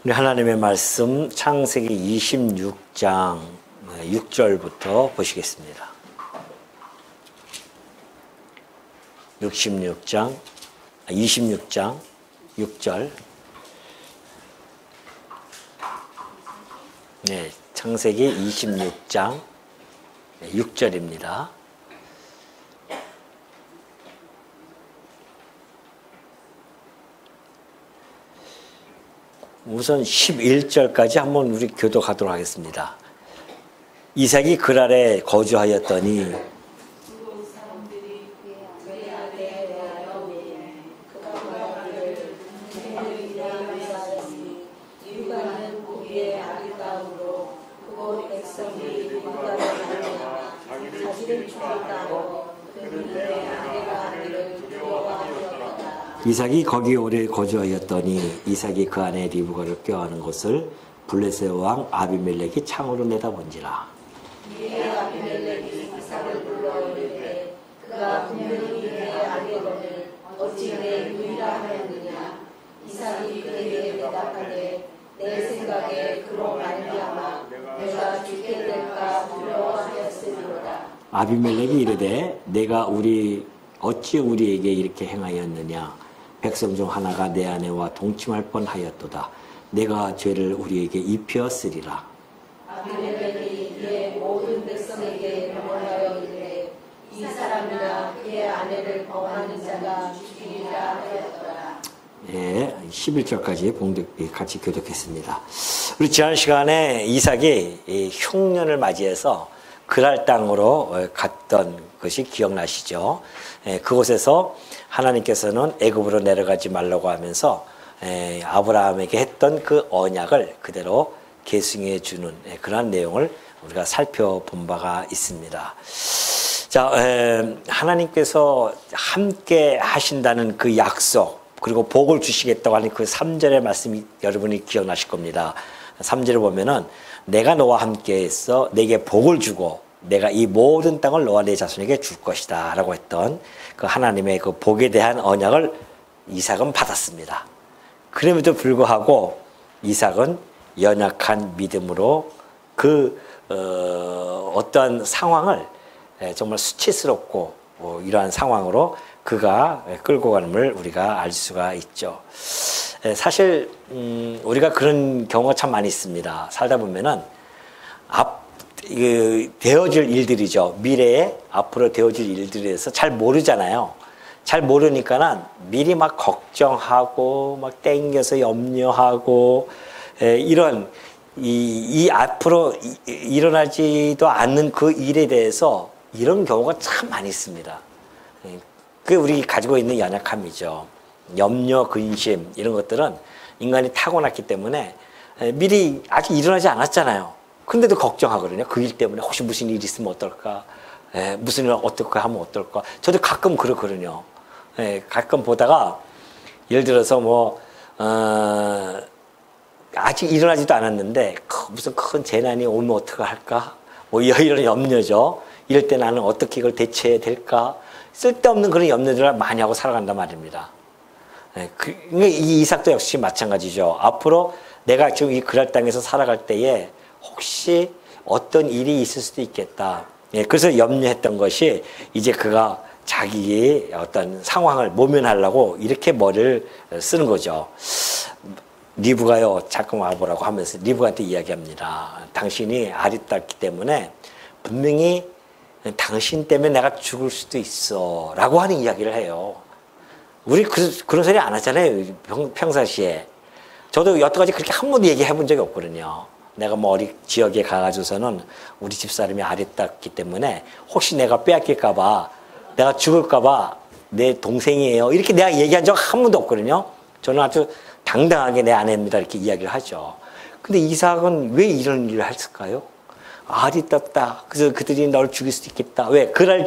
우리 하나님의 말씀 창세기 26장 6절부터 보시겠습니다. 26장 6절. 네, 창세기 26장 6절입니다. 우선 11절까지 한번 우리 교독하도록 하겠습니다. 이삭이 그랄에 거주하였더니 이삭이 거기 오래 거주하였더니 이삭이 그 아내 리브가를 껴안은 것을 블레셋 왕 아비멜렉이 창으로 내다본지라. 이에 아비멜렉이 이삭을 불러 이르되 그가 분명히 내 아내거늘 어찌 내 누이라 하였느냐. 이삭이 그에게 대답하되 내 생각에 그로 말미암아 내가 죽게 될까 두려워하였으리로다. 아비멜렉이 이르되 내가 어찌 우리에게 이렇게 행하였느냐. 백성 중 하나가 내 아내와 동침할 뻔하였도다. 내가 죄를 우리에게 입히었으리라. 아비멜렉이 이에 모든 백성에게 명하여 이르되 이 사람이나 그의 아내를 범하는 자가 죽이리라 하였더라. 예, 11절까지 같이 교독했습니다. 우리 지난 시간에 이삭이 흉년을 맞이해서 그랄 땅으로 갔던 것이 기억나시죠? 그곳에서 하나님께서는 애굽으로 내려가지 말라고 하면서 아브라함에게 했던 그 언약을 그대로 계승해 주는 그러한 내용을 우리가 살펴본 바가 있습니다. 자, 하나님께서 함께 하신다는 그 약속, 그리고 복을 주시겠다고 하는 그 3절의 말씀이 여러분이 기억나실 겁니다. 3절을 보면은 내가 너와 함께 했어 내게 복을 주고 내가 이 모든 땅을 너와 내 자손에게 줄 것이다 라고 했던 그 하나님의 그 복에 대한 언약을 이삭은 받았습니다. 그럼에도 불구하고 이삭은 연약한 믿음으로 어떠한 상황을 정말 수치스럽고 이러한 상황으로 그가 끌고 가는걸 우리가 알 수가 있죠. 사실 우리가 그런 경우가 참 많이 있습니다. 살다 보면은 되어질 일들이죠. 미래에 앞으로 되어질 일들에 대해서 잘 모르잖아요. 잘 모르니까는 미리 막 걱정하고 막 땡겨서 염려하고 이런 이 앞으로 일어나지도 않는 그 일에 대해서 이런 경우가 참 많이 있습니다. 그게 우리 가지고 있는 연약함이죠. 염려, 근심 이런 것들은 인간이 타고났기 때문에 미리 아직 일어나지 않았잖아요. 근데도 걱정하거든요. 그 일 때문에 혹시 무슨 일이 있으면 어떨까? 무슨 일 어떨까 하면 어떨까? 저도 가끔 그렇거든요. 가끔 보다가 예를 들어서 아직 일어나지도 않았는데 무슨 큰 재난이 오면 어떡 할까? 이런 염려죠. 이럴 때 나는 어떻게 이걸 대처해야 될까? 쓸데없는 그런 염려들을 많이 하고 살아간단 말입니다. 이 이삭도 역시 마찬가지죠. 앞으로 내가 지금 이 그랄 땅에서 살아갈 때에 혹시 어떤 일이 있을 수도 있겠다. 그래서 염려했던 것이 이제 그가 자기의 어떤 상황을 모면하려고 이렇게 머리를 쓰는 거죠. 리브가요, 잠깐 와보라고 하면서 리브가한테 이야기합니다. 당신이 아리따웠기 때문에 분명히 당신 때문에 내가 죽을 수도 있어 라고 하는 이야기를 해요. 우리 그런 소리 안 하잖아요. 평상시에. 저도 여태까지 그렇게 한 번도 얘기해 본 적이 없거든요. 내가 어디 지역에 가가지고서는 우리 집사람이 아리따웠기 때문에 혹시 내가 빼앗길까봐 내가 죽을까봐 내 동생이에요. 이렇게 내가 얘기한 적 한 번도 없거든요. 저는 아주 당당하게 내 아내입니다. 이렇게 이야기를 하죠. 근데 이삭은 왜 이런 일을 했을까요? 아리따웠다. 그래서 그들이 널 죽일 수도 있겠다. 왜? 그랄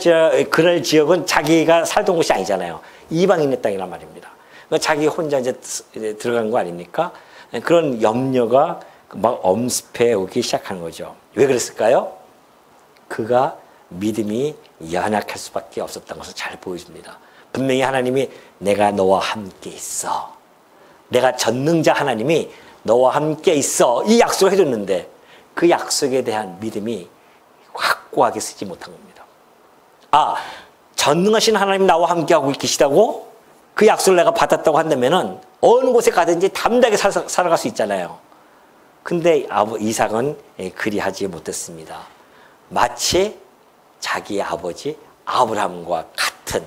지역은 자기가 살던 곳이 아니잖아요. 이방인의 땅이란 말입니다. 그러니까 자기 혼자 이제 들어간 거 아닙니까? 그런 염려가 막 엄습해 오기 시작한 거죠. 왜 그랬을까요? 그가 믿음이 연약할 수밖에 없었던 것을 잘 보여줍니다. 분명히 하나님이 내가 너와 함께 있어. 내가 전능자 하나님이 너와 함께 있어. 이 약속을 해줬는데 그 약속에 대한 믿음이 확고하게 쓰지 못한 겁니다. 아, 전능하신 하나님 나와 함께하고 계시다고 그 약속을 내가 받았다고 한다면은 어느 곳에 가든지 담대하게 살아갈 수 있잖아요. 근데 이삭은 그리하지 못했습니다. 마치 자기의 아버지 아브라함과 같은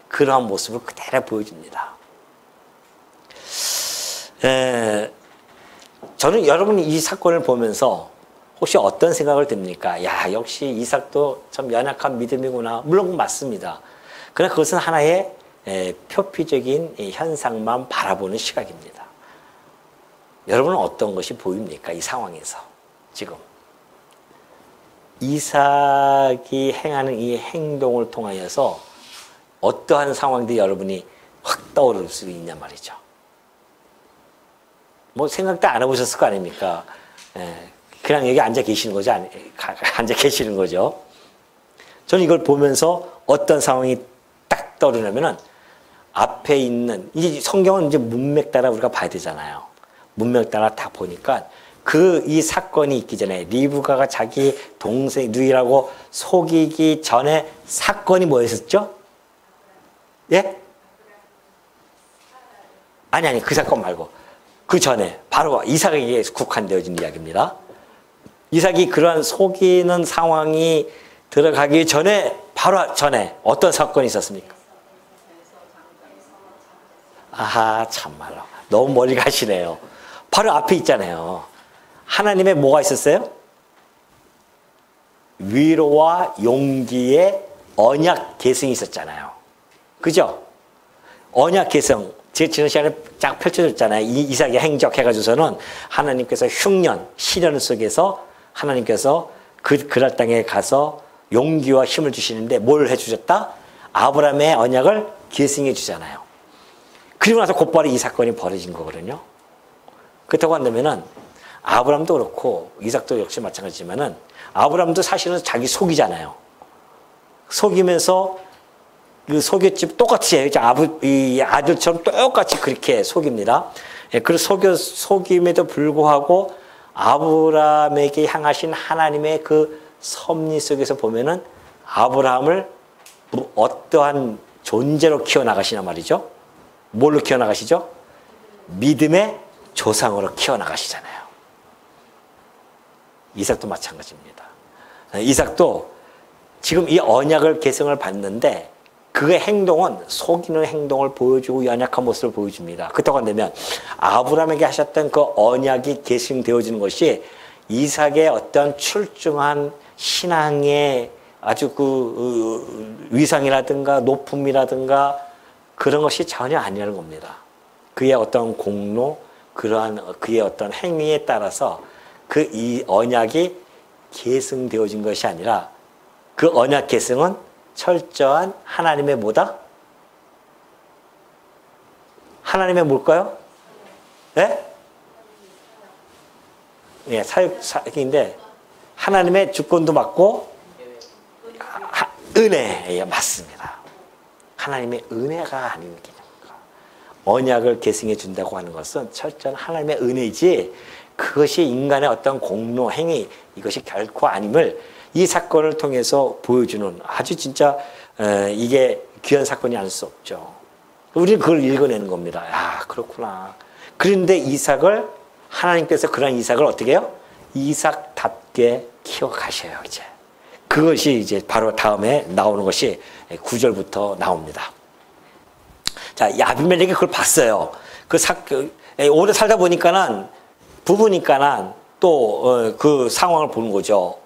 그러한 모습을 그대로 보여줍니다. 저는 여러분이 이 사건을 보면서 혹시 어떤 생각을 듭니까? 야, 역시 이삭도 참 연약한 믿음이구나. 물론 맞습니다. 그러나 그것은 하나의 표피적인 현상만 바라보는 시각입니다. 여러분은 어떤 것이 보입니까? 이 상황에서 지금 이삭이 행하는 이 행동을 통하여서 어떠한 상황들이 여러분이 확 떠오를 수 있냐 말이죠. 뭐 생각도 안 해보셨을 거 아닙니까? 그냥 여기 앉아 계시는 거죠? 앉아 계시는 거죠? 저는 이걸 보면서 어떤 상황이 딱 떠오르냐면은 앞에 있는, 이 성경은 이제 문맥 따라 우리가 봐야 되잖아요. 문맥 따라 딱 보니까 이 사건이 있기 전에 리브가가 자기 동생 누이라고 속이기 전에 사건이 뭐였었죠? 예? 아니, 그 사건 말고. 그 전에, 바로 이삭에게 국한되어진 이야기입니다. 이삭이 그러한 속이는 상황이 들어가기 전에, 바로 전에 어떤 사건이 있었습니까? 아하, 참말로. 너무 멀리 가시네요. 바로 앞에 있잖아요. 하나님의 뭐가 있었어요? 위로와 용기의 언약 계승이 있었잖아요. 그죠? 언약 계승. 제가 지난 시간에 쫙 펼쳐졌잖아요. 이삭의 행적 해가지고서는 하나님께서 흉년, 시련 속에서 하나님께서 그랄 땅에 가서 용기와 힘을 주시는데 뭘 해주셨다? 아브라함의 언약을 계승해 주잖아요. 그리고 나서 곧바로 이 사건이 벌어진 거거든요. 그렇다고 한다면은 아브라함도 그렇고 이삭도 역시 마찬가지지만은 아브라함도 사실은 자기 속이잖아요. 속이면서 그 속였지 똑같이 해요. 이 아들처럼 똑같이 그렇게 속입니다. 그 속임에도 불구하고 아브라함에게 향하신 하나님의 그 섭리 속에서 보면은 아브라함을 어떠한 존재로 키워나가시나 말이죠. 뭘로 키워나가시죠? 믿음의 조상으로 키워나가시잖아요. 이삭도 마찬가지입니다. 이삭도 지금 이 언약을 계승을 받는데 그의 행동은 속이는 행동을 보여주고 연약한 모습을 보여줍니다. 그렇다고 한다면 아브라함에게 하셨던 그 언약이 계승되어지는 것이 이삭의 어떤 출중한 신앙의 아주 그 위상이라든가 높음이라든가 그런 것이 전혀 아니라는 겁니다. 그의 어떤 공로, 그러한 그의 어떤 행위에 따라서 이 언약이 계승되어진 것이 아니라 그 언약 계승은 철저한 하나님의 뭐다? 하나님의 뭘까요? 네? 예, 사역인데 하나님의 주권도 받고 은혜, 예, 맞습니다. 하나님의 은혜가 아닌 게 언약을 계승해 준다고 하는 것은 철저한 하나님의 은혜이지 그것이 인간의 어떤 공로, 행위 이것이 결코 아님을 이 사건을 통해서 보여주는 아주 진짜 이게 귀한 사건이 아닐 수 없죠. 우리는 그걸 읽어내는 겁니다. 야, 그렇구나. 그런데 하나님께서 그런 이삭을 어떻게 해요? 이삭답게 키워가셔요, 이제. 그것이 이제 바로 다음에 나오는 것이 9절부터 나옵니다. 자, 아비멜렉이 그걸 봤어요. 오래 살다 보니까는, 부부니까는 또 그 상황을 보는 거죠.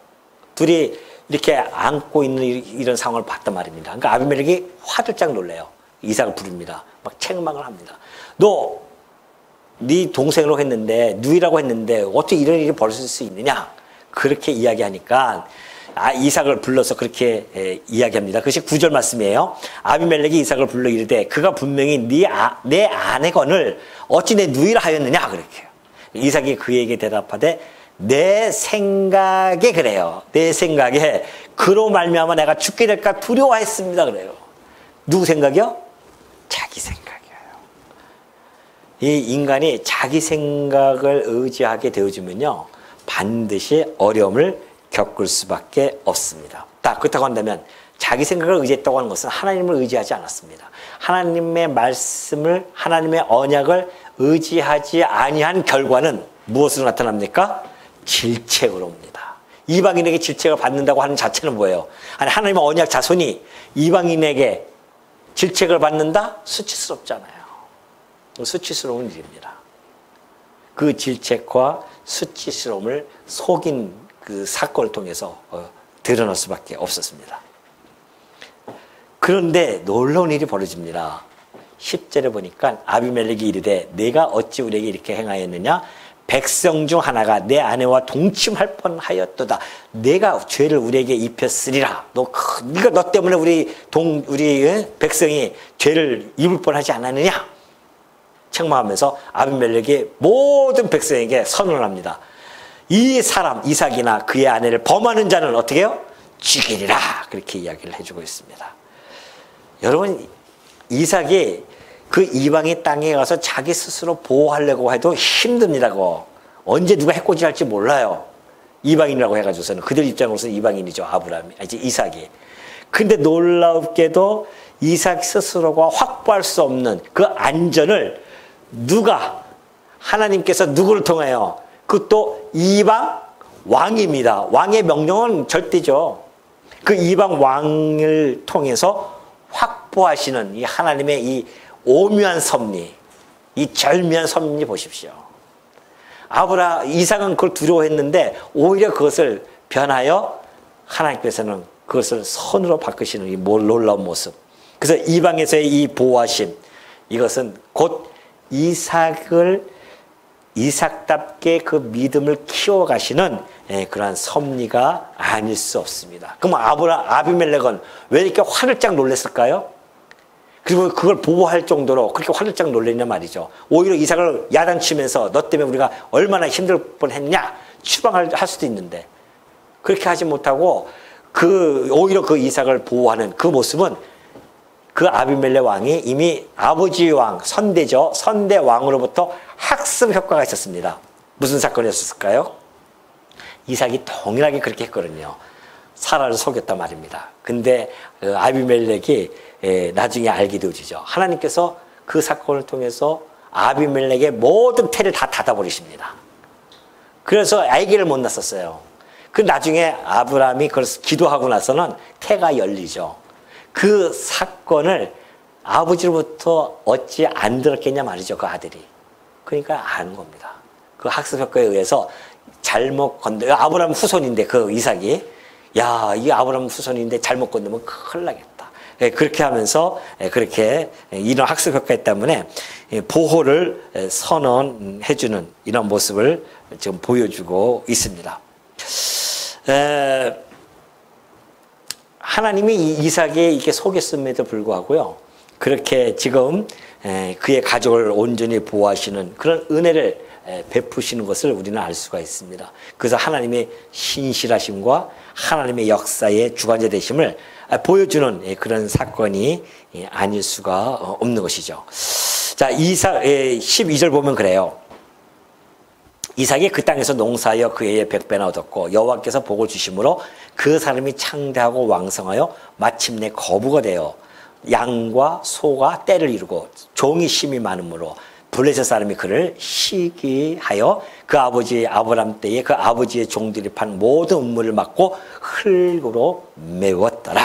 둘이 이렇게 안고 있는 이런 상황을 봤단 말입니다. 그러니까 아비멜렉이 화들짝 놀래요. 이삭을 부릅니다. 막 책망을 합니다. 너, 네 동생으로 했는데, 누이라고 했는데, 어떻게 이런 일이 벌어질 수 있느냐? 그렇게 이야기하니까, 이삭을 불러서 그렇게 이야기합니다. 그것이 9절 말씀이에요. 아비멜렉이 이삭을 불러 이르되, 그가 분명히 내 아내건을 어찌 내 누이라 하였느냐? 그렇게. 이삭이 그에게 대답하되, 내 생각에 그래요. 내 생각에 그로 말미암아 내가 죽게 될까 두려워했습니다. 그래요. 누구 생각이요? 자기 생각이에요. 이 인간이 자기 생각을 의지하게 되어주면요, 반드시 어려움을 겪을 수밖에 없습니다. 그렇다고 한다면 자기 생각을 의지했다고 하는 것은 하나님을 의지하지 않았습니다. 하나님의 말씀을, 하나님의 언약을 의지하지 아니한 결과는 무엇으로 나타납니까? 질책으로 옵니다. 이방인에게 질책을 받는다고 하는 자체는 뭐예요? 아니, 하나님의 언약 자손이 이방인에게 질책을 받는다? 수치스럽잖아요. 수치스러운 일입니다. 그 질책과 수치스러움을 속인 그 사건을 통해서 드러날 수밖에 없었습니다. 그런데 놀라운 일이 벌어집니다. 10절에 보니까 아비멜렉이 이르되 네가 어찌 우리에게 이렇게 행하였느냐? 백성 중 하나가 내 아내와 동침할 뻔하였도다. 내가 죄를 우리에게 입혔으리라. 네가 너 때문에 우리 백성이 죄를 입을 뻔하지 않았느냐? 책망하면서 아비멜렉이 모든 백성에게 선언을 합니다. 이 사람 이삭이나 그의 아내를 범하는 자는 어떻게 해요? 죽이리라. 그렇게 이야기를 해주고 있습니다. 여러분, 이삭이 그 이방의 땅에 가서 자기 스스로 보호하려고 해도 힘듭니다고. 언제 누가 해코지할지 몰라요. 이방인이라고 해가지고서는. 그들 입장으로서는 이방인이죠. 이삭이. 근데 놀랍게도 이삭 스스로가 확보할 수 없는 그 안전을 하나님께서 누구를 통하여? 그것도 이방 왕입니다. 왕의 명령은 절대죠. 그 이방 왕을 통해서 확보하시는 이 하나님의 이 오묘한 섭리, 이 절묘한 섭리 보십시오. 이삭은 그걸 두려워했는데 오히려 그것을 변하여 하나님께서는 그것을 선으로 바꾸시는 이 놀라운 모습. 그래서 이방에서의 이 보호하심, 이것은 곧 이삭답게 그 믿음을 키워가시는 그러한 섭리가 아닐 수 없습니다. 그럼 아비멜렉은 왜 이렇게 화들짝 놀랐을까요? 그리고 그걸 보호할 정도로 그렇게 화들짝 놀랐냐 말이죠. 오히려 이삭을 야단치면서 너 때문에 우리가 얼마나 힘들 뻔했냐 추방할 수도 있는데, 그렇게 하지 못하고 오히려 그 이삭을 보호하는 그 모습은 그 아비멜렉 왕이 이미 아버지 왕, 선대죠. 선대 왕으로부터 학습 효과가 있었습니다. 무슨 사건이었을까요? 이삭이 동일하게 그렇게 했거든요. 사라를 속였단 말입니다. 근데 아비멜렉이 나중에 알게 되어지죠. 하나님께서 그 사건을 통해서 아비멜렉의 모든 태를 다 닫아버리십니다. 그래서 아기를 못 낳았어요. 그 나중에 아브라함이 그걸 기도하고 나서는 태가 열리죠. 그 사건을 아버지로부터 어찌 안 들었겠냐 말이죠, 그 아들이. 그러니까 아는 겁니다. 그 학습 효과에 의해서 잘못 아브라함 후손인데 그 이삭이, 야, 이 아브라함 후손인데 잘못 건너면 큰일 나겠다. 그렇게 하면서 그렇게 이런 학습 효과 때문에 보호를 선언해주는 이런 모습을 지금 보여주고 있습니다. 하나님이 이삭에 이렇게 속였음에도 불구하고요, 그렇게 지금 그의 가족을 온전히 보호하시는 그런 은혜를 베푸시는 것을 우리는 알 수가 있습니다. 그래서 하나님의 신실하심과 하나님의 역사의 주관자 되심을 보여주는 그런 사건이 아닐 수가 없는 것이죠. 자, 12절 보면 그래요. 이삭이 그 땅에서 농사하여 그 해에 100배나 얻었고 여호와께서 복을 주심으로 그 사람이 창대하고 왕성하여 마침내 거부가 되어 양과 소가 떼를 이루고 종이 심이 많으므로 블레셋 사람이 그를 시기하여 그 아버지 아브람 때에 그 아버지의 종들이 판 모든 음물을 막고 흙으로 메웠더라.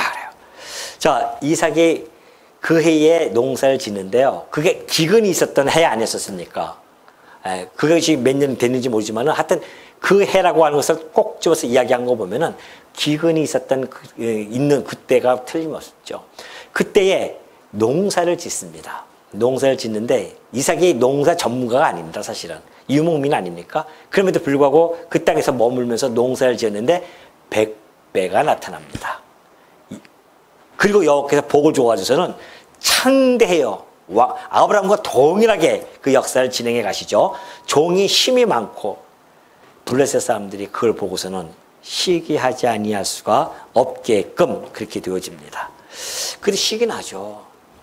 자, 이삭이 그 해에 농사를 짓는데요, 그게 기근이 있었던 해 아니었습니까? 그것이 몇 년 됐는지 모르지만 하여튼 그 해라고 하는 것을 꼭 집어서 이야기한 거 보면은 기근이 있었던 있는 그때가 틀림없죠. 그때에 농사를 짓습니다. 농사를 짓는데 이삭이 농사 전문가가 아닙니다. 사실은 유목민 아닙니까? 그럼에도 불구하고 그 땅에서 머물면서 농사를 지었는데 100배가 나타납니다. 그리고 여호와께서 복을 주어가지고서는 창대해요. 아브라함과 동일하게 그 역사를 진행해 가시죠. 종이 힘이 많고 블레셋 사람들이 그걸 보고서는 시기하지 아니할 수가 없게끔 그렇게 되어집니다. 근데 시기는 하죠.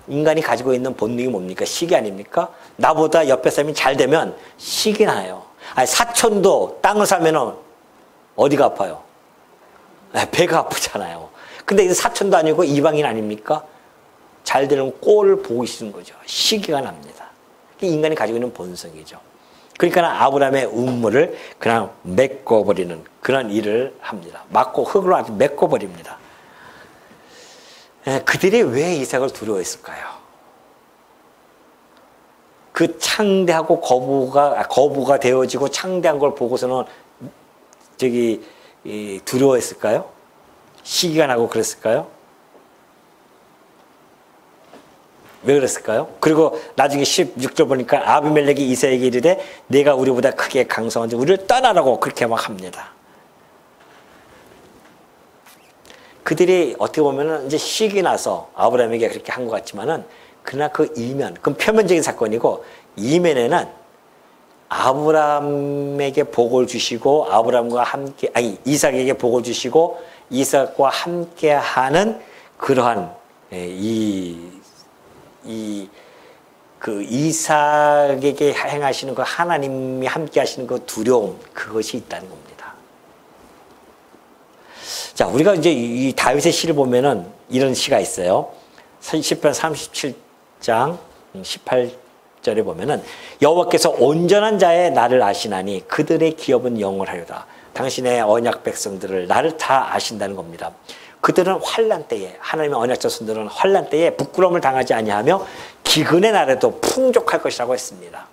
인간이 가지고 있는 본능이 뭡니까? 시기 아닙니까? 나보다 옆에 사람이 잘 되면 시기 나요. 아니, 사촌도 땅을 사면은 어디가 아파요? 배가 아프잖아요. 근데 이 사촌도 아니고 이방인 아닙니까? 잘 되는 꼴을 보고 있는 거죠. 시기가 납니다. 이게 인간이 가지고 있는 본성이죠. 그러니까 아브라함의 음모를 그냥 메꿔버리는 그런 일을 합니다. 막고 흙으로 아주 메꿔버립니다. 그들이 왜 이삭을 두려워했을까요? 그 창대하고 거부가 되어지고 창대한 걸 보고서는 두려워했을까요? 시기가 나고 그랬을까요? 왜 그랬을까요? 그리고 나중에 16절 보니까 아비멜렉이 이삭에게 이르되 내가 우리보다 크게 강성한데 우리를 떠나라고 그렇게 막 합니다. 그들이 어떻게 보면은 이제 시기 나서 아브라함에게 그렇게 한 것 같지만은 그러나 그 이면, 그건 표면적인 사건이고 이면에는 아브라함에게 복을 주시고 이삭에게 복을 주시고 이삭과 함께하는 그러한 이삭에게 행하시는 그 하나님이 함께하시는 그 두려움, 그것이 있다는 겁니다. 자, 우리가 이제 이 다윗의 시를 보면은 이런 시가 있어요. 시편 37장 18절에 보면은 여호와께서 온전한 자의 나를 아시나니 그들의 기업은 영원하리로다. 당신의 언약 백성들을 나를 다 아신다는 겁니다. 그들은 환난 때에, 하나님의 언약 자손들은 환난 때에 부끄러움을 당하지 아니하며 기근의 날에도 풍족할 것이라고 했습니다.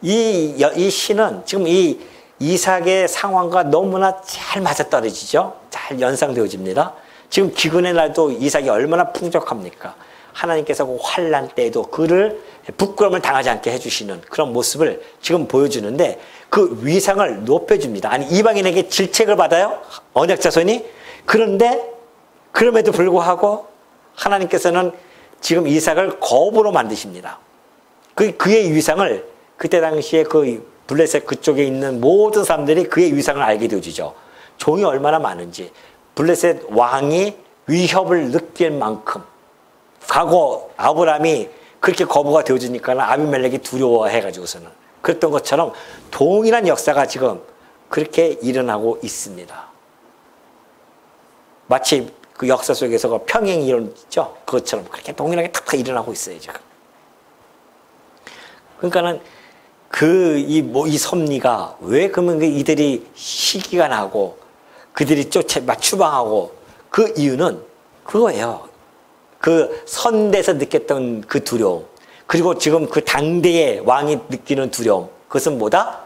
이 시는 지금 이 이삭의 상황과 너무나 잘 맞아떨어지죠. 잘 연상되어집니다. 지금 기근의 날도 이삭이 얼마나 풍족합니까? 하나님께서 그 환난 때에도 그를 부끄러움을 당하지 않게 해주시는 그런 모습을 지금 보여주는데 그 위상을 높여줍니다. 아니, 이방인에게 질책을 받아요? 언약 자손이? 그런데 그럼에도 불구하고 하나님께서는 지금 이삭을 거부로 만드십니다. 그의 위상을 그때 당시에 그 블레셋 그쪽에 있는 모든 사람들이 그의 위상을 알게 되어지죠. 종이 얼마나 많은지. 블레셋 왕이 위협을 느낄 만큼 과거 아브라함이 그렇게 거부가 되어지니까 아비멜렉이 두려워해가지고서는 그랬던 것처럼 동일한 역사가 지금 그렇게 일어나고 있습니다. 마치 그 역사 속에서 그 평행이 일어났죠. 그것처럼 그렇게 동일하게 탁 일어나고 있어요, 지금. 그러니까는 이 섭리가 왜 그러면 이들이 시기가 나고 그들이 추방하고 그 이유는 그거예요. 그 선대에서 느꼈던 그 두려움. 그리고 지금 그 당대의 왕이 느끼는 두려움. 그것은 뭐다?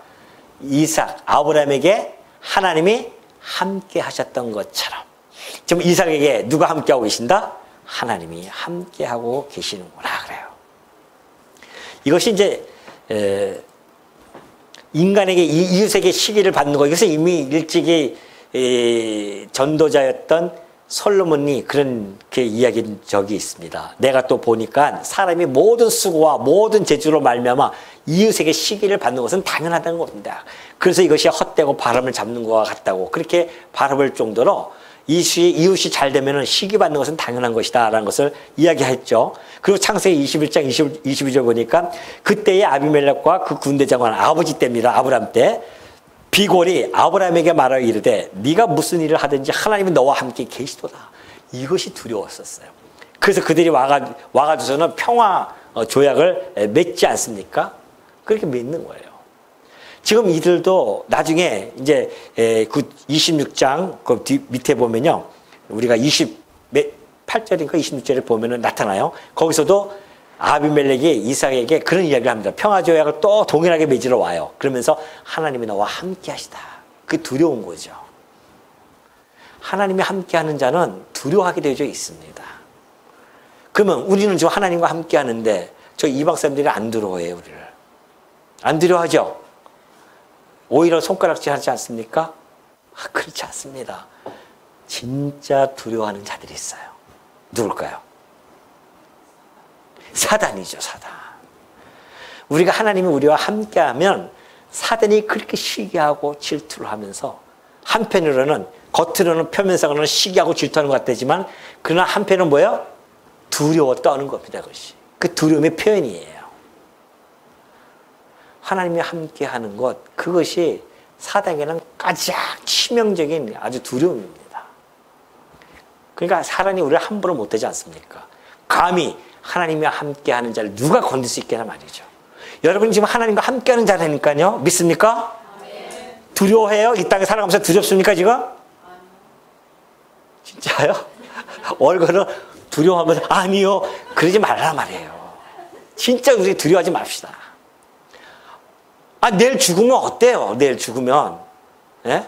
이삭, 아브라함에게 하나님이 함께 하셨던 것처럼. 지금 이삭에게 누가 함께하고 계신다? 하나님이 함께하고 계시는구나 그래요. 이것이 이제 인간에게 이웃에게 시기를 받는 거. 이것은 이미 일찍이 전도자였던 솔로몬이 그렇게 이야기한 적이 있습니다. 내가 또 보니까 사람이 모든 수고와 모든 재주로 말미암아 이웃에게 시기를 받는 것은 당연하다는 겁니다. 그래서 이것이 헛되고 바람을 잡는 것과 같다고 그렇게 바라볼 정도로 이웃이 잘 되면 시기 받는 것은 당연한 것이다 라는 것을 이야기했죠. 그리고 창세기 21장 22절 보니까 그때의 아비멜렉과 그 군대장관 아버지 때입니다. 아브라함 때 비골이 아브라함에게 말하여 이르되 네가 무슨 일을 하든지 하나님이 너와 함께 계시도다. 이것이 두려웠었어요. 그래서 그들이 와가지고서는 평화 조약을 맺지 않습니까? 그렇게 맺는 거예요. 지금 이들도 나중에 이제 그 26장 그 밑에 보면요. 우리가 28절인가 26절에 보면은 나타나요. 거기서도 아비멜렉이 이삭에게 그런 이야기를 합니다. 평화조약을 또 동일하게 맺으러 와요. 그러면서 하나님이 너와 함께 하시다. 그게 두려운 거죠. 하나님이 함께 하는 자는 두려워하게 되어져 있습니다. 그러면 우리는 지금 하나님과 함께 하는데 저 이방 사람들이 안 두려워해요, 우리를. 안 두려워하죠? 오히려 손가락질 하지 않습니까? 그렇지 않습니다. 진짜 두려워하는 자들이 있어요. 누굴까요? 사단이죠, 사단. 우리가 하나님이 우리와 함께하면 사단이 그렇게 시기하고 질투를 하면서 한편으로는 겉으로는 표면상으로는 시기하고 질투하는 것 같지만 그러나 한편은 뭐예요? 두려워 떠는 겁니다. 그것이. 그 두려움의 표현이에요. 하나님이 함께 하는 것, 그것이 사단에게는 가장 치명적인 아주 두려움입니다. 그러니까 사단이 우리를 함부로 못하지 않습니까? 감히 하나님이 함께 하는 자를 누가 건들 수 있겠나 말이죠. 여러분 지금 하나님과 함께 하는 자라니까요. 믿습니까? 두려워해요? 이 땅에 살아가면서 두렵습니까 지금? 진짜요? 얼굴을 두려워하면서 아니요. 그러지 말란 말이에요. 진짜 우리 두려워하지 맙시다. 아, 내일 죽으면 어때요? 내일 죽으면. 예?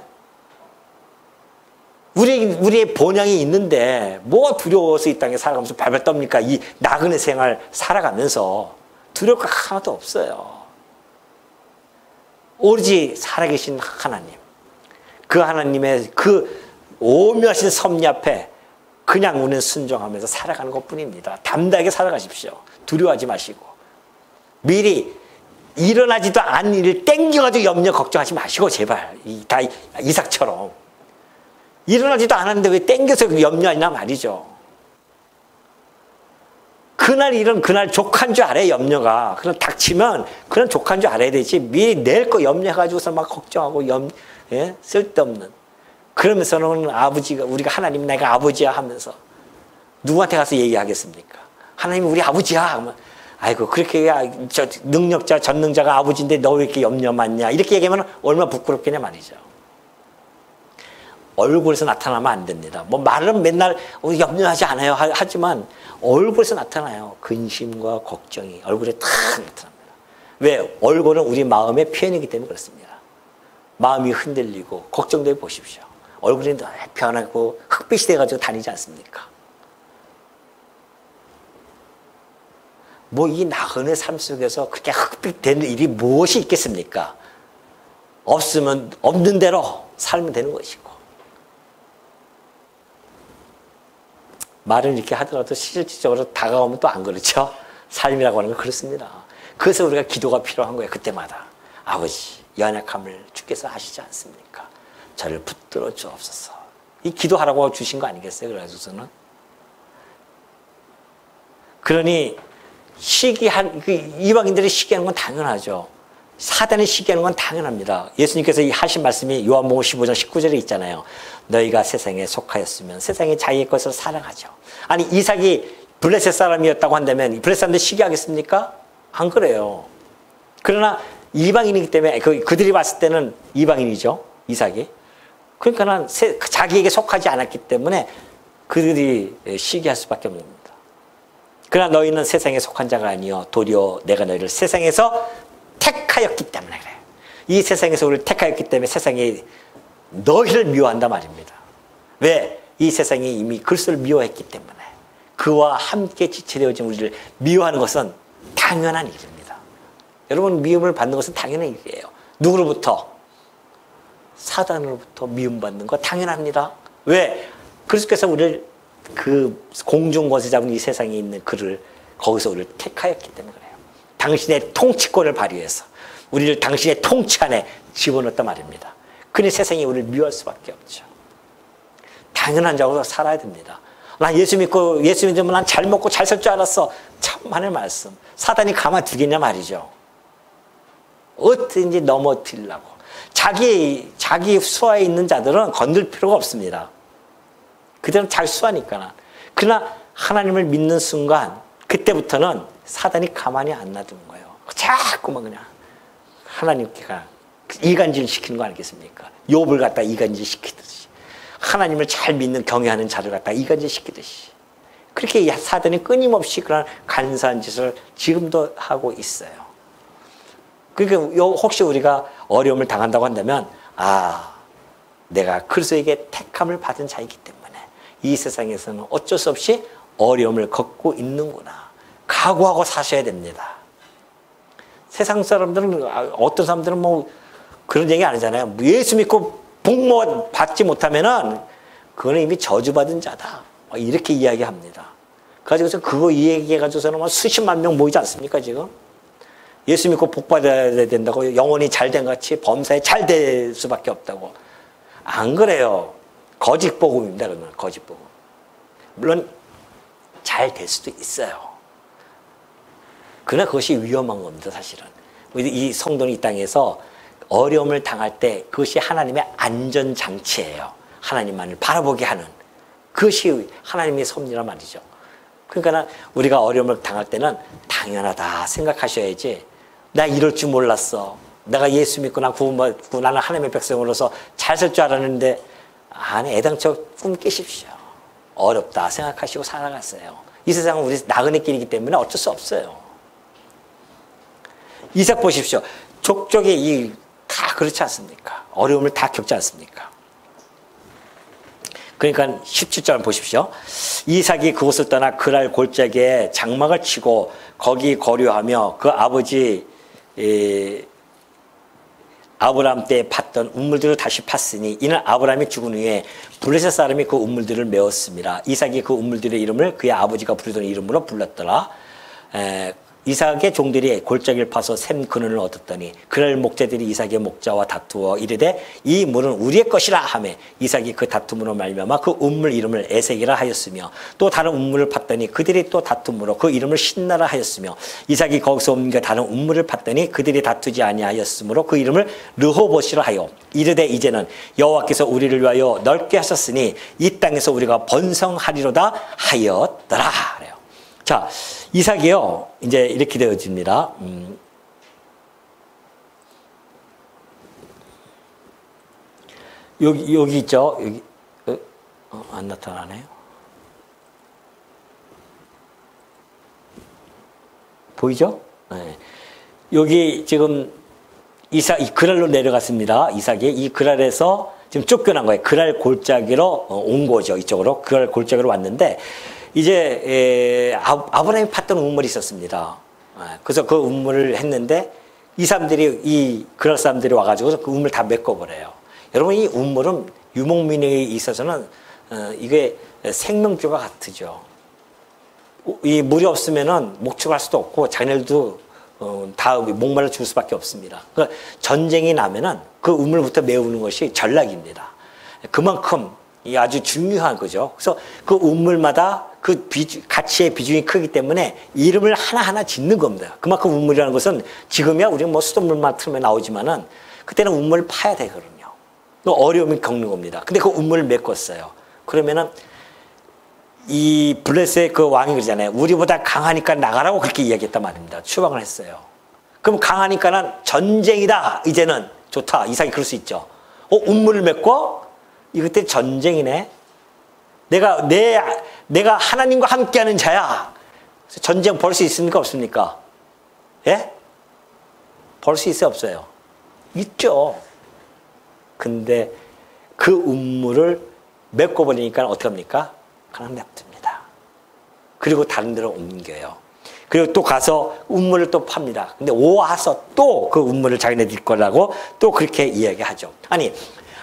우리의 본향이 있는데 뭐 두려워서 이 땅에 살아가면서 발발 떱니까? 이 나그네 생활 살아가면서 두려울 거 하나도 없어요. 오로지 살아계신 하나님, 그 하나님의 그 오묘하신 섭리 앞에 그냥 우리는 순종하면서 살아가는 것뿐입니다. 담대하게 살아가십시오. 두려워하지 마시고 미리 일어나지도 않은 일을 땡겨가지고 염려 걱정하지 마시고 제발 다 이삭처럼 일어나지도 않았는데 왜 땡겨서 염려하냐 말이죠. 그날 일은 그날 족한 줄 알아야 염려가. 그럼 닥치면 그런 족한 줄 알아야 되지. 미리 내일 거 염려해가지고서 막 걱정하고 예? 쓸데없는. 그러면서는 아버지가 우리가 하나님 내가 아버지야 하면서 누구한테 가서 얘기하겠습니까? 하나님 우리 아버지야 하면 아이고 그렇게 저 능력자 전능자가 아버지인데 너 왜 이렇게 염려 많냐 이렇게 얘기하면 얼마나 부끄럽겠냐 말이죠. 얼굴에서 나타나면 안 됩니다. 뭐 말은 맨날 우리 염려하지 않아요 하지만 얼굴에서 나타나요. 근심과 걱정이 얼굴에 탁 나타납니다. 왜? 얼굴은 우리 마음의 표현이기 때문에 그렇습니다. 마음이 흔들리고 걱정돼 보십시오. 얼굴이 변하고 흑빛이 돼가지고 다니지 않습니까? 뭐 이 나그네 삶 속에서 그렇게 흑빛 되는 일이 무엇이 있겠습니까? 없으면 없는 대로 살면 되는 것이고 말은 이렇게 하더라도 실질적으로 다가오면 또 안 그렇죠? 삶이라고 하는 건 그렇습니다. 그래서 우리가 기도가 필요한 거예요. 그때마다 아버지 연약함을 주께서 아시지 않습니까? 저를 붙들어 주옵소서. 이 기도하라고 주신 거 아니겠어요? 그래서는 그러니 이방인들이 시기하는 건 당연하죠. 사단이 시기하는 건 당연합니다. 예수님께서 하신 말씀이 요한복음 15장 19절에 있잖아요. 너희가 세상에 속하였으면 세상에 자기의 것을 사랑하죠. 아니 이삭이 블레셋 사람이었다고 한다면 블레셋 사람들 시기하겠습니까? 안 그래요. 그러나 이방인이기 때문에 그들이 봤을 때는 이방인이죠. 이삭이. 그러니까 자기에게 속하지 않았기 때문에 그들이 시기할 수밖에 없는 겁니다. 그러나 너희는 세상에 속한 자가 아니요 도리어 내가 너희를 세상에서 택하였기 때문에 그래요. 이 세상에서 우리를 택하였기 때문에 세상이 너희를 미워한단 말입니다. 왜? 이 세상이 이미 그리스도를 미워했기 때문에 그와 함께 지체되어진 우리를 미워하는 것은 당연한 일입니다. 여러분 미움을 받는 것은 당연한 일이에요. 누구로부터? 사단으로부터 미움받는 거 당연합니다. 왜? 그리스도께서 우리를 그 공중권세 잡은 이 세상에 있는 그를 거기서 우리를 택하였기 때문에 그래요. 당신의 통치권을 발휘해서 우리를 당신의 통치 안에 집어넣었단 말입니다. 그러니 세상이 우리를 미워할 수밖에 없죠. 당연한 자로 살아야 됩니다. 나 예수 믿고 예수 믿으면 난 잘 먹고 잘 살 줄 알았어. 참만의 말씀. 사단이 가만 두겠냐 말이죠. 어떻게든지 넘어뜨리려고. 자기 수하에 있는 자들은 건들 필요가 없습니다. 그들은 잘 수하니까. 그러나 하나님을 믿는 순간 그때부터는 사단이 가만히 안 놔두는 거예요. 자꾸만 그냥 하나님께 이간질 시키는 거 아니겠습니까? 욥을 갖다 이간질 시키듯이 하나님을 잘 믿는 경외하는 자를 갖다 이간질 시키듯이 그렇게 사단이 끊임없이 그런 간사한 짓을 지금도 하고 있어요. 그러니까 혹시 우리가 어려움을 당한다고 한다면 내가 그리스도에게 택함을 받은 자이기 때문에 이 세상에서는 어쩔 수 없이 어려움을 겪고 있는구나. 각오하고 사셔야 됩니다. 세상 사람들은 어떤 사람들은 뭐 그런 얘기 안 하잖아요. 예수 믿고 복모 받지 못하면은 그거는 이미 저주받은 자다. 이렇게 이야기합니다. 그래서 그거 이야기해가지고서는 뭐 수십만 명 모이지 않습니까 지금? 예수 믿고 복 받아야 된다고 영혼이 잘된 같이 범사에 잘 될 수밖에 없다고. 안 그래요. 거짓 복음입니다. 그러면 거짓 복음. 물론 잘 될 수도 있어요. 그러나 그것이 위험한 겁니다, 사실은. 이 성도는 이 땅에서 어려움을 당할 때 그것이 하나님의 안전장치예요. 하나님만을 바라보게 하는. 그것이 하나님의 섭리란 말이죠. 그러니까 우리가 어려움을 당할 때는 당연하다 생각하셔야지, 나 이럴 줄 몰랐어. 내가 예수 믿고 난 구원받고 나는 하나님의 백성으로서 잘 살 줄 알았는데, 아니, 애당초 꿈 깨십시오. 어렵다 생각하시고 살아갔어요. 이 세상은 우리 나그네 길이기 때문에 어쩔 수 없어요. 이삭 보십시오. 족족이 다 그렇지 않습니까? 어려움을 다 겪지 않습니까? 그러니까 17절 보십시오. 이삭이 그곳을 떠나 그랄 골짜기에 장막을 치고 거기 거류하며 그 아버지 아브라함 때 팠던 우물들을 다시 팠으니 이는 아브라함이 죽은 후에 블레셋 사람이 그 우물들을 메웠습니다. 이삭이 그 우물들의 이름을 그의 아버지가 부르던 이름으로 불렀더라. 이삭의 종들이 골짜기를 파서 샘 근원을 얻었더니 그날 목자들이 이삭의 목자와 다투어 이르되 이 물은 우리의 것이라 하며 이삭이 그 다툼으로 말미암아 그 우물 이름을 에색이라 하였으며 또 다른 우물을 팠더니 그들이 또 다툼으로 그 이름을 신나라 하였으며 이삭이 거기서 옮겨 다른 우물을 팠더니 그들이 다투지 아니하였으므로 그 이름을 르호봇이라 하여 이르되 이제는 여호와께서 우리를 위하여 넓게 하셨으니 이 땅에서 우리가 번성하리로다 하였더라. 자, 이삭이요, 이제 이렇게 되어집니다. 여기 있죠? 여기, 안 나타나네요. 보이죠? 네. 여기 지금 이 그랄로 내려갔습니다. 이삭이 이 그랄에서 지금 쫓겨난 거예요. 그랄 골짜기로 온 거죠. 이쪽으로. 그랄 골짜기로 왔는데, 이제 아브라함이 팠던 우물이 있었습니다. 그래서 그 우물을 했는데 이 그럴 사람들이 와가지고 그 우물 다 메꿔버려요. 여러분, 이 우물은 유목민에 있어서는 이게 생명줄과 같으죠. 이 물이 없으면은 목축할 수도 없고 자기네들도 다 목말라 죽을 수밖에 없습니다. 그러니까 전쟁이 나면은 그 우물부터 메우는 것이 전략입니다. 그만큼 아주 중요한 거죠. 그래서 그 우물마다 그 가치의 비중이 크기 때문에 이름을 하나하나 짓는 겁니다. 그만큼 우물이라는 것은 지금이야 우리 뭐 수돗물만 틀면 나오지만은 그때는 우물을 파야 되거든요. 어려움이 겪는 겁니다. 근데 그 우물을 메꿨어요. 그러면은 이 블레셋의 그 왕이 그러잖아요. 우리보다 강하니까 나가라고 그렇게 이야기했단 말입니다. 추방을 했어요. 그럼 강하니까는 전쟁이다. 이제는 좋다. 이삭이 그럴 수 있죠. 우물을 메꿔? 이때 전쟁이네. 내가 하나님과 함께하는 자야. 전쟁 벌 수 있습니까? 없습니까? 예? 벌 수 있어요? 없어요? 있죠. 근데 그 우물을 메꿔버리니까 어떻게 합니까? 그냥 냅둡니다. 그리고 다른 데로 옮겨요. 그리고 또 가서 우물을 또 팝니다. 근데 와서 또 그 우물을 자기네들 거라고 또 그렇게 이야기하죠. 아니,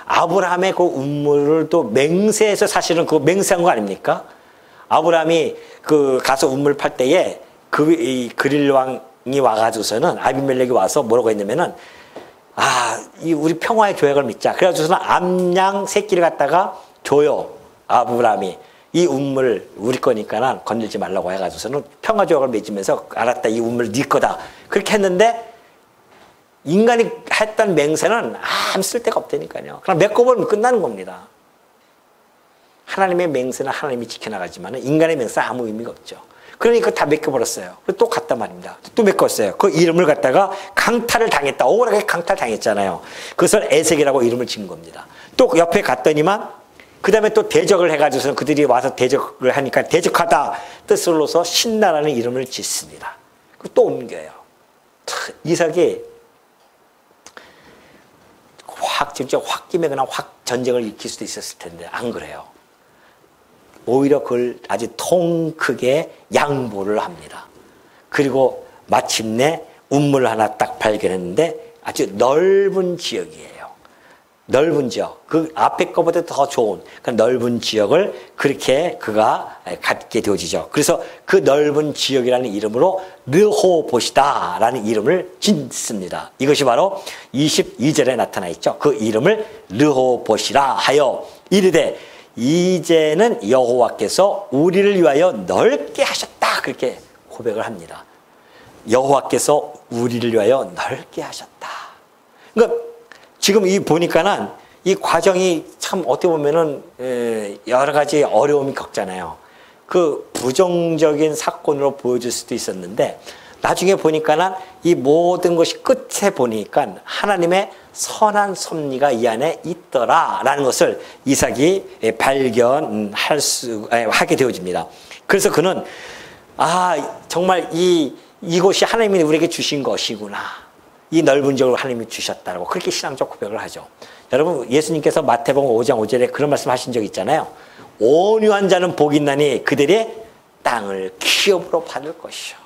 아브라함의 그 우물을 또 맹세해서 사실은 그 맹세한 거 아닙니까? 아브라함이 그 가서 우물 팔 때에 이 그릴 왕이 와가지고서는 아비멜렉이 와서 뭐라고 했냐면은 우리 평화의 조약을 믿자. 그래가지고서는 암양 새끼를 갖다가 줘요. 아브라함이 이 우물 우리 거니까 건들지 말라고 해가지고서는 평화 조약을 맺으면서 알았다. 이 우물 네 거다. 그렇게 했는데 인간이 했던 맹세는 아무 쓸데가 없다니까요. 그냥 메꿔버리면 끝나는 겁니다. 하나님의 맹세는 하나님이 지켜나가지만 인간의 맹세는 아무 의미가 없죠. 그러니까 다 메꿔버렸어요. 또 갔단 말입니다. 또 메꿨어요. 그 이름을 갖다가 강탈을 당했다. 억울하게 강탈당했잖아요. 그것을 에색이라고 이름을 지은 겁니다. 또 옆에 갔더니만 그 다음에 또 대적을 해가지고서는 그들이 와서 대적을 하니까 대적하다 뜻으로서 신나라는 이름을 짓습니다. 또 옮겨요. 이삭이 진짜 홧김에 그냥 확 전쟁을 일으킬 수도 있었을 텐데 안 그래요. 오히려 그걸 아주 통 크게 양보를 합니다. 그리고 마침내 우물을 하나 딱 발견했는데 아주 넓은 지역이에요. 넓은 지역. 그 앞에 거보다 더 좋은 그 넓은 지역을 그렇게 그가 갖게 되어지죠. 그래서 그 넓은 지역이라는 이름으로 르호봇이다 라는 이름을 짓습니다. 이것이 바로 22절에 나타나 있죠. 그 이름을 르호봇이라 하여 이르되 이제는 여호와께서 우리를 위하여 넓게 하셨다. 그렇게 고백을 합니다. 여호와께서 우리를 위하여 넓게 하셨다. 그러니까 지금 이 보니까는 이 과정이 참 어떻게 보면은 여러 가지 어려움이 겪잖아요. 그 부정적인 사건으로 보여질 수도 있었는데 나중에 보니까는 이 모든 것이 끝에 보니까 하나님의 선한 섭리가 이 안에 있더라라는 것을 이삭이 하게 되어집니다. 그래서 그는 정말 이것이 하나님이 우리에게 주신 것이구나. 이 넓은 지역을 하나님이 주셨다고 그렇게 신앙적 고백을 하죠. 여러분 예수님께서 마태복음 5장 5절에 그런 말씀하신 적 있잖아요. 온유한 자는 복이 있나니 그들의 땅을 기업으로 받을 것이요.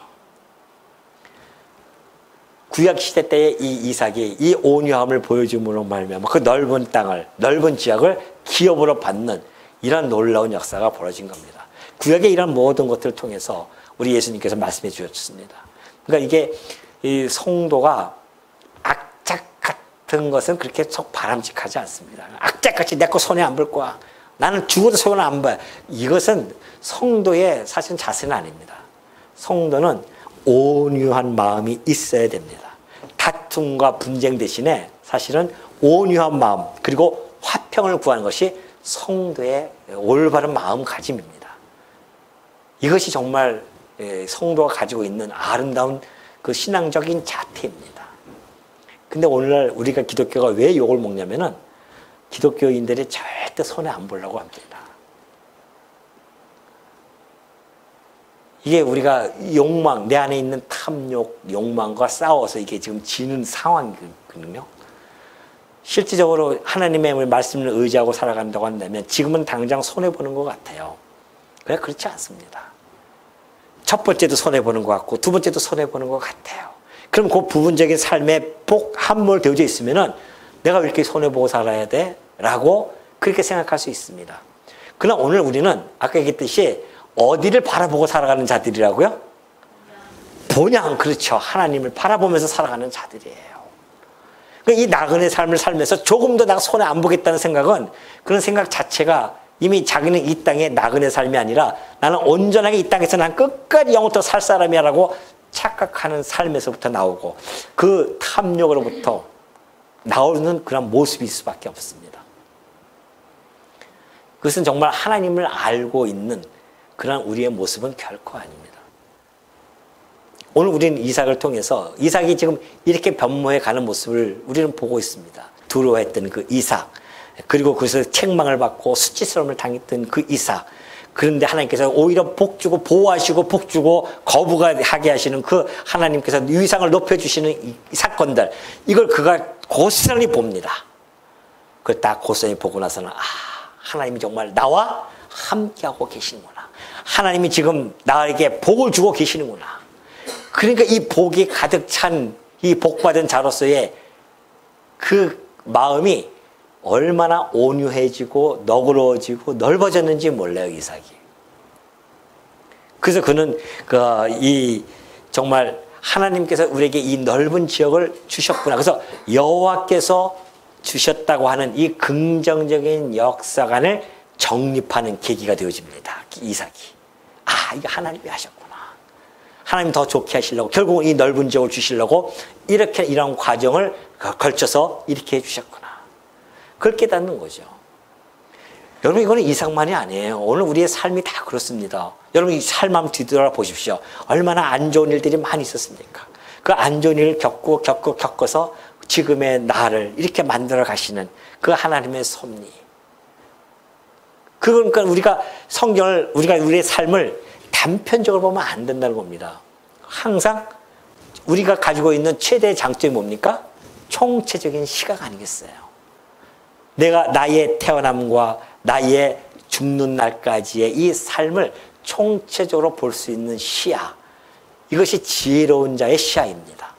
구약 시대 때의 이 이삭이 이 온유함을 보여줌으로 말미암아 그 넓은 땅을 넓은 지역을 기업으로 받는 이런 놀라운 역사가 벌어진 겁니다. 구약의 이런 모든 것들을 통해서 우리 예수님께서 말씀해 주셨습니다. 그러니까 이게 이 성도가 악착 같은 것은 그렇게 속 바람직하지 않습니다. 악착같이 내 거 손에 안 볼 거야. 나는 죽어도 손에 안 봐. 이것은 성도의 사실은 자세는 아닙니다. 성도는 온유한 마음이 있어야 됩니다. 다툼과 분쟁 대신에 사실은 온유한 마음 그리고 화평을 구하는 것이 성도의 올바른 마음가짐입니다. 이것이 정말 성도가 가지고 있는 아름다운 그 신앙적인 자태입니다. 근데 오늘날 우리가 기독교가 왜 욕을 먹냐면은 기독교인들이 절대 손에 안 보려고 합니다. 이게 우리가 욕망, 내 안에 있는 탐욕, 욕망과 싸워서 이게 지금 지는 상황이거든요. 실질적으로 하나님의 말씀을 의지하고 살아간다고 한다면 지금은 당장 손해보는 것 같아요. 그래, 그렇지 않습니다. 첫 번째도 손해보는 것 같고 두 번째도 손해보는 것 같아요. 그럼 그 부분적인 삶에 복 함몰 되어져 있으면은 내가 왜 이렇게 손해보고 살아야 돼? 라고 그렇게 생각할 수 있습니다. 그러나 오늘 우리는 아까 얘기했듯이 어디를 바라보고 살아가는 자들이라고요? 본향, 그렇죠. 하나님을 바라보면서 살아가는 자들이에요. 이 나그네 삶을 살면서 조금 더 내가 손에 안 보겠다는 생각은 그런 생각 자체가 이미 자기는 이 땅의 나그네 삶이 아니라 나는 온전하게 이 땅에서 난 끝까지 영원토록 살 사람이라고 착각하는 삶에서부터 나오고 그 탐욕으로부터 나오는 그런 모습일 수밖에 없습니다. 그것은 정말 하나님을 알고 있는 그런 우리의 모습은 결코 아닙니다. 오늘 우리는 이삭을 통해서 이삭이 지금 이렇게 변모해 가는 모습을 우리는 보고 있습니다. 두려워했던 그 이삭, 그리고 거기서 책망을 받고 수치스러움을 당했던 그 이삭. 그런데 하나님께서 오히려 복 주고 보호하시고 복 주고 거부가 하게 하시는 그 하나님께서 위상을 높여주시는 이 사건들, 이걸 그가 고스란히 봅니다. 그걸 딱 고스란히 보고 나서는 하나님이 정말 나와 함께하고 계시는구나. 하나님이 지금 나에게 복을 주고 계시는구나. 그러니까 이 복이 가득 찬 이 복받은 자로서의 그 마음이 얼마나 온유해지고 너그러워지고 넓어졌는지 몰라요, 이삭이. 그래서 그는 정말 하나님께서 우리에게 이 넓은 지역을 주셨구나. 그래서 여호와께서 주셨다고 하는 이 긍정적인 역사관을 정립하는 계기가 되어집니다. 이삭이. 이거 하나님이 하셨구나. 하나님 더 좋게 하시려고, 결국은 이 넓은 지역을 주시려고 이런 과정을 걸쳐서 이렇게 해주셨구나. 그걸 깨닫는 거죠. 여러분, 이거는 이삭만이 아니에요. 오늘 우리의 삶이 다 그렇습니다. 여러분, 이 삶 한번 뒤돌아 보십시오. 얼마나 안 좋은 일들이 많이 있었습니까? 그 안 좋은 일을 겪어서 지금의 나를 이렇게 만들어 가시는 그 하나님의 섭리. 그러니까 우리가 우리의 삶을 단편적으로 보면 안 된다는 겁니다. 항상 우리가 가지고 있는 최대의 장점이 뭡니까? 총체적인 시각 아니겠어요? 나의 태어남과 나의 죽는 날까지의 이 삶을 총체적으로 볼 수 있는 시야. 이것이 지혜로운 자의 시야입니다.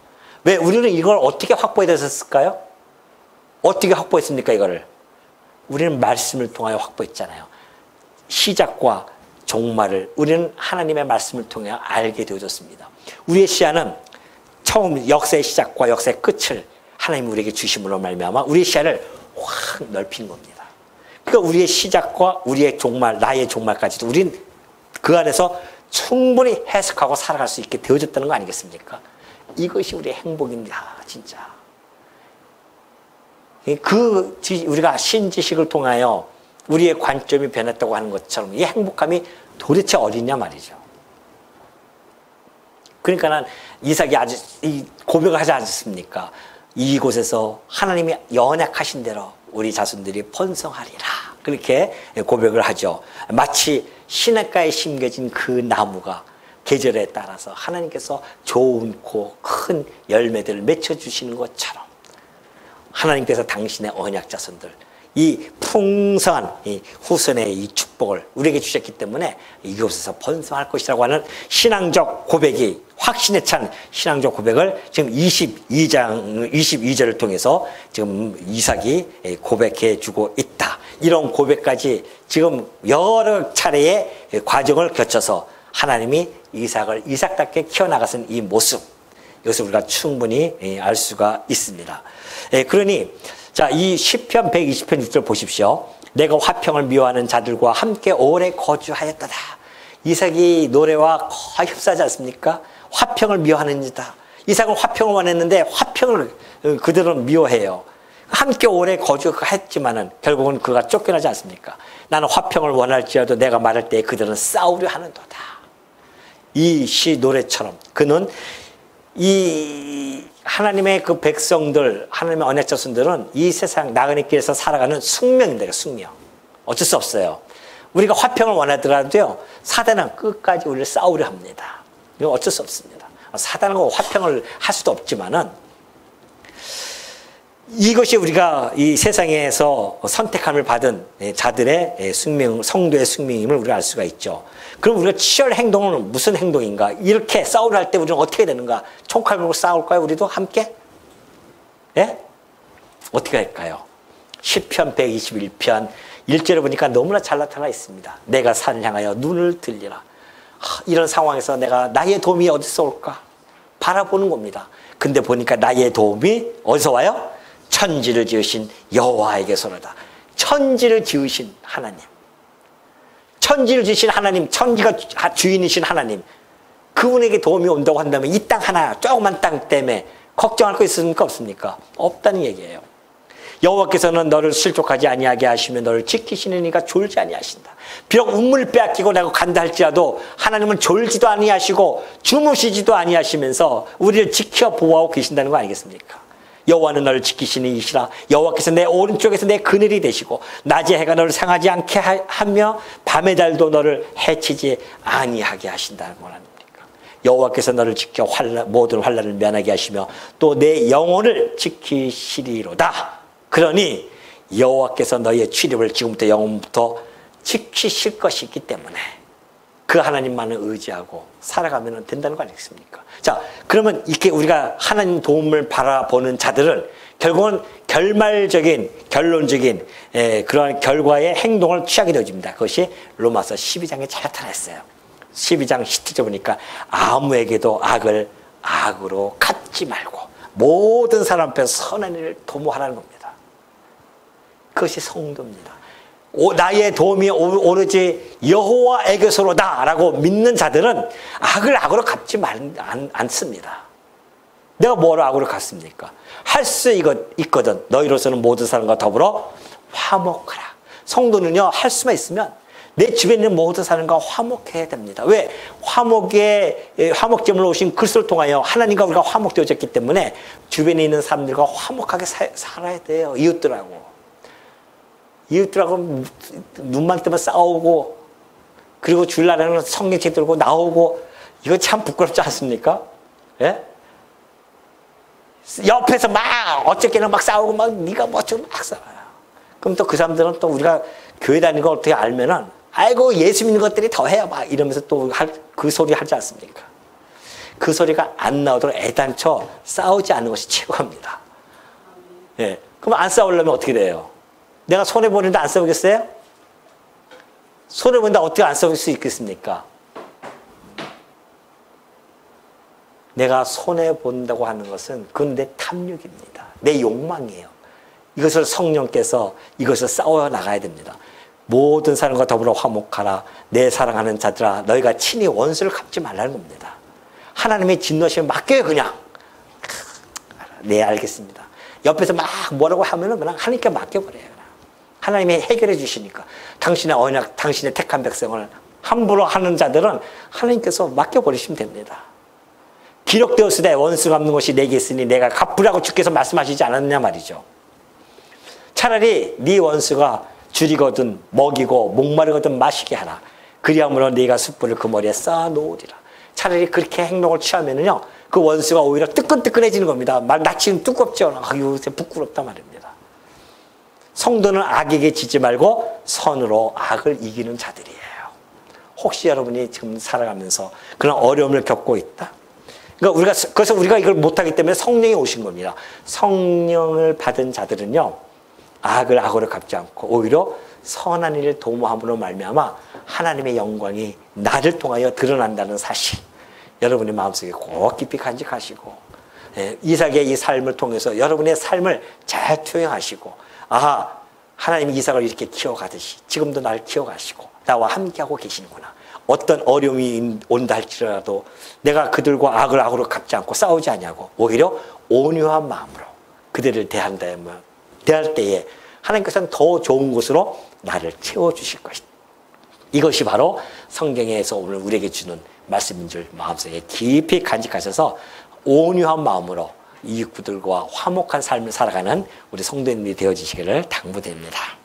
왜 우리는 이걸 어떻게 확보해냈을까요? 어떻게 확보했습니까, 이거를? 우리는 말씀을 통하여 확보했잖아요. 시작과 종말을 우리는 하나님의 말씀을 통해 알게 되어졌습니다. 우리의 시야는 처음 역사의 시작과 역사의 끝을 하나님이 우리에게 주심으로 말미암아 우리의 시야를 확 넓힌 겁니다. 그러니까 우리의 시작과 우리의 종말, 나의 종말까지도 우린 그 안에서 충분히 해석하고 살아갈 수 있게 되어졌다는 거 아니겠습니까? 이것이 우리의 행복입니다, 진짜. 우리가 신지식을 통하여 우리의 관점이 변했다고 하는 것처럼 이 행복함이 도대체 어디냐 말이죠. 그러니까 난 이삭이 아주 고백을 하지 않습니까? 이곳에서 하나님이 연약하신 대로 우리 자손들이 번성하리라. 그렇게 고백을 하죠. 마치 시냇가에 심겨진 그 나무가 계절에 따라서 하나님께서 좋고 큰 열매들을 맺혀주시는 것처럼 하나님께서 당신의 언약 자손들, 이 풍성한 이 후손의 이 축복을 우리에게 주셨기 때문에 이곳에서 번성할 것이라고 하는 신앙적 고백이, 확신에 찬 신앙적 고백을 지금 22절을 통해서 지금 이삭이 고백해 주고 있다. 이런 고백까지 지금 여러 차례의 과정을 거쳐서 하나님이 이삭을 이삭답게 키워나가신 이 모습, 이것을 우리가 충분히 알 수가 있습니다. 그러니 자, 이 시편 120편 6절 보십시오. 내가 화평을 미워하는 자들과 함께 오래 거주하였다다. 이삭이 노래와 거의 흡사하지 않습니까? 화평을 미워하는 자다. 이삭은 화평을 원했는데 화평을 그들은 미워해요. 함께 오래 거주했지만은 결국은 그가 쫓겨나지 않습니까? 나는 화평을 원할지라도 내가 말할 때 그들은 싸우려 하는도다. 이 시 노래처럼 그는 이 하나님의 그 백성들, 하나님의 언약 자손들은 이 세상 나그네 길에서 살아가는 숙명입니다. 숙명. 어쩔 수 없어요. 우리가 화평을 원하더라도요, 사단은 끝까지 우리를 싸우려 합니다. 이거 어쩔 수 없습니다. 사단하고 화평을 할 수도 없지만은 이것이 우리가 이 세상에서 선택함을 받은 자들의 숙명, 성도의 숙명임을 우리가 알 수가 있죠. 그럼 우리가 치열 행동은 무슨 행동인가? 이렇게 싸우려 할 때 우리는 어떻게 되는가? 총칼 들고 싸울까요? 우리도 함께? 예? 어떻게 할까요? 시편 121편 1절에 보니까 너무나 잘 나타나 있습니다. 내가 산을 향하여 눈을 들리라. 이런 상황에서 내가 나의 도움이 어디서 올까? 바라보는 겁니다. 근데 보니까 나의 도움이 어디서 와요? 천지를 지으신 여호와에게서로다. 천지를 지으신 하나님. 천지를 지으신 하나님, 천지가 주인이신 하나님, 그분에게 도움이 온다고 한다면 이 땅 하나, 조그만 땅 때문에 걱정할 거 있습니까? 없습니까? 없다는 얘기예요. 여호와께서는 너를 실족하지 아니하게 하시며 너를 지키시는 이가 졸지 아니하신다. 비록 운문을 빼앗기고 내가 간다 할지라도 하나님은 졸지도 아니하시고 주무시지도 아니하시면서 우리를 지켜 보호하고 계신다는 거 아니겠습니까? 여호와는 너를 지키시는 이시라. 여호와께서 내 오른쪽에서 내 그늘이 되시고 낮의 해가 너를 상하지 않게 하며 밤의 달도 너를 해치지 아니하게 하신다는 건 아닙니까? 여호와께서 너를 지켜 모든 환난을 면하게 하시며 또 내 영혼을 지키시리로다. 그러니 여호와께서 너의 출입을 지금부터 영원부터 지키실 것이기 때문에 그 하나님만을 의지하고 살아가면 된다는 거 아니겠습니까? 자, 그러면 이렇게 우리가 하나님 도움을 바라보는 자들은 결국은 결론적인 그러한 결과의 행동을 취하게 되어집니다. 그것이 로마서 12장에 잘 나타났어요. 12장 10절에 보니까 아무에게도 악을 악으로 갚지 말고 모든 사람 앞에서 선한 일을 도모하라는 겁니다. 그것이 성도입니다. 나의 도움이 오로지 여호와에게서로다 라고 믿는 자들은 악을 악으로 갚지 않습니다. 내가 뭐로 악으로 갚습니까? 할 수 있거든. 너희로서는 모든 사람과 더불어 화목하라. 성도는요, 할 수만 있으면 내 주변에 있는 모든 사람과 화목해야 됩니다. 왜? 화목제물로 오신 그리스도를 통하여 하나님과 우리가 화목되어졌기 때문에 주변에 있는 사람들과 화목하게 살아야 돼요. 이웃들하고 눈만 뜨면 싸우고, 그리고 주일날에는 성경책 들고 나오고, 이거 참 부끄럽지 않습니까? 예? 옆에서 막 어쨌게는 막 싸우고 막 네가 뭐 좀 막 싸워요. 그럼 또 그 사람들은 또 우리가 교회 다니는 걸 어떻게 알면은 아이고 예수 믿는 것들이 더해요 막 이러면서 또 그 소리 하지 않습니까? 그 소리가 안 나오도록 애당초 싸우지 않는 것이 최고입니다. 예. 그럼 안 싸우려면 어떻게 돼요? 내가 손해보는데 안 싸우겠어요? 손해보는데 어떻게 안 싸울 수 있겠습니까? 내가 손해본다고 하는 것은 그건 내 탐욕입니다. 내 욕망이에요. 이것을 성령께서 이것을 싸워 나가야 됩니다. 모든 사람과 더불어 화목하라. 내 사랑하는 자들아 너희가 친히 원수를 갚지 말라는 겁니다. 하나님의 진노심을 맡겨요 그냥. 네 알겠습니다. 옆에서 막 뭐라고 하면은 그냥 하나님께 맡겨버려요. 그냥. 하나님이 해결해 주시니까. 당신의 언약, 당신의 택한 백성을 함부로 하는 자들은 하나님께서 맡겨버리시면 됩니다. 기록되었으되 원수 갚는 것이 내게 있으니 내가 갚으라고 주께서 말씀하시지 않았느냐 말이죠. 차라리 네 원수가 줄이거든 먹이고 목마르거든 마시게 하라. 그리함으로 네가 숯불을 그 머리에 쌓아놓으리라. 차라리 그렇게 행동을 취하면은요 그 원수가 오히려 뜨끈뜨끈해지는 겁니다. 낯이 두껍죠. 요새 부끄럽단 말입니다. 성도는 악에게 지지 말고 선으로 악을 이기는 자들이에요. 혹시 여러분이 지금 살아가면서 그런 어려움을 겪고 있다? 그러니까 그래서 우리가 이걸 못하기 때문에 성령이 오신 겁니다. 성령을 받은 자들은요 악을 악으로 갚지 않고 오히려 선한 일을 도모함으로 말미암아 하나님의 영광이 나를 통하여 드러난다는 사실 여러분의 마음속에 꼭 깊이 간직하시고 이삭의 이 삶을 통해서 여러분의 삶을 잘 투영하시고 하나님이 이삭을 이렇게 키워가듯이 지금도 나를 키워가시고 나와 함께하고 계시는구나. 어떤 어려움이 온다 할지라도 내가 그들과 악을 악으로 갚지 않고 싸우지 않냐고 오히려 온유한 마음으로 그들을 대할 때에 하나님께서는 더 좋은 곳으로 나를 채워주실 것이다. 이것이 바로 성경에서 오늘 우리에게 주는 말씀인 줄 마음속에 깊이 간직하셔서 온유한 마음으로 이웃들과 화목한 삶을 살아가는 우리 성도님들이 되어주시기를 당부드립니다.